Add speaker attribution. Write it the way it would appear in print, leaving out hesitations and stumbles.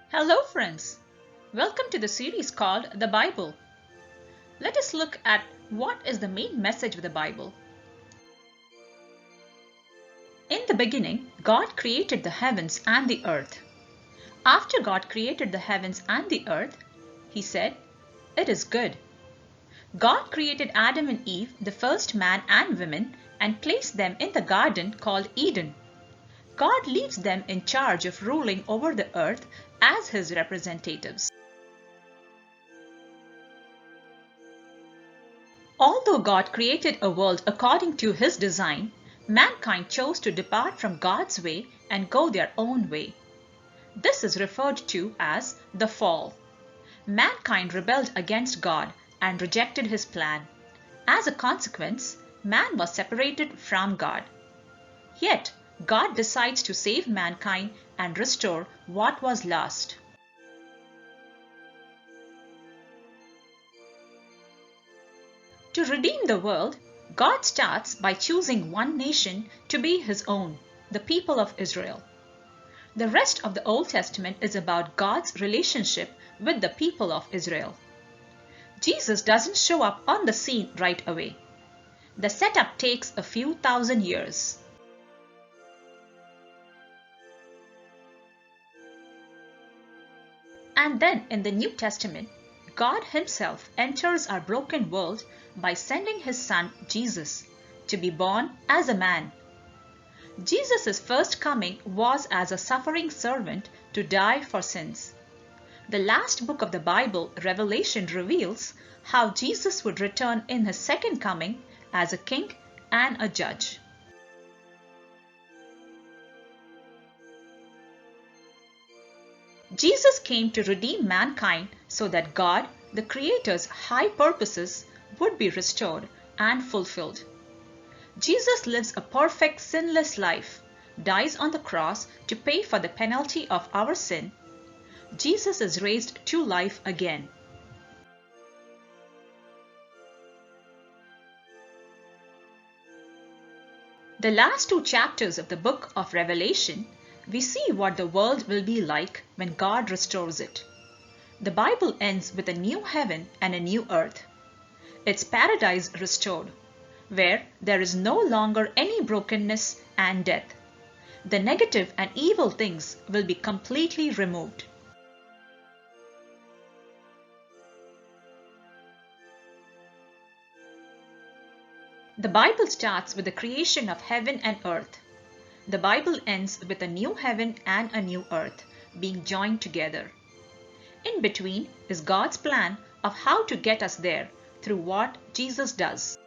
Speaker 1: Hello friends, welcome to the series called The Bible. Let us look at what is the main message of the Bible. In the beginning, God created the heavens and the earth. After God created the heavens and the earth, He said, "It is good." God created Adam and Eve, the first man and woman, and placed them in the garden called Eden. God leaves them in charge of ruling over the earth as His representatives. Although God created a world according to His design, mankind chose to depart from God's way and go their own way. This is referred to as the fall. Mankind rebelled against God and rejected His plan. As a consequence, man was separated from God. Yet, God decides to save mankind and restore what was lost. To redeem the world, God starts by choosing one nation to be His own, the people of Israel. The rest of the Old Testament is about God's relationship with the people of Israel. Jesus doesn't show up on the scene right away. The setup takes a few thousand years. And then in the New Testament, God Himself enters our broken world by sending His Son, Jesus, to be born as a man. Jesus' first coming was as a suffering servant to die for sins. The last book of the Bible, Revelation, reveals how Jesus would return in His second coming as a king and a judge. Jesus came to redeem mankind so that God, the Creator's high purposes, would be restored and fulfilled. Jesus lives a perfect, sinless life, dies on the cross to pay for the penalty of our sin. Jesus is raised to life again. The last two chapters of the book of Revelation, we see what the world will be like when God restores it. The Bible ends with a new heaven and a new earth. It's paradise restored, where there is no longer any brokenness and death. The negative and evil things will be completely removed. The Bible starts with the creation of heaven and earth. The Bible ends with a new heaven and a new earth being joined together. In between is God's plan of how to get us there through what Jesus does.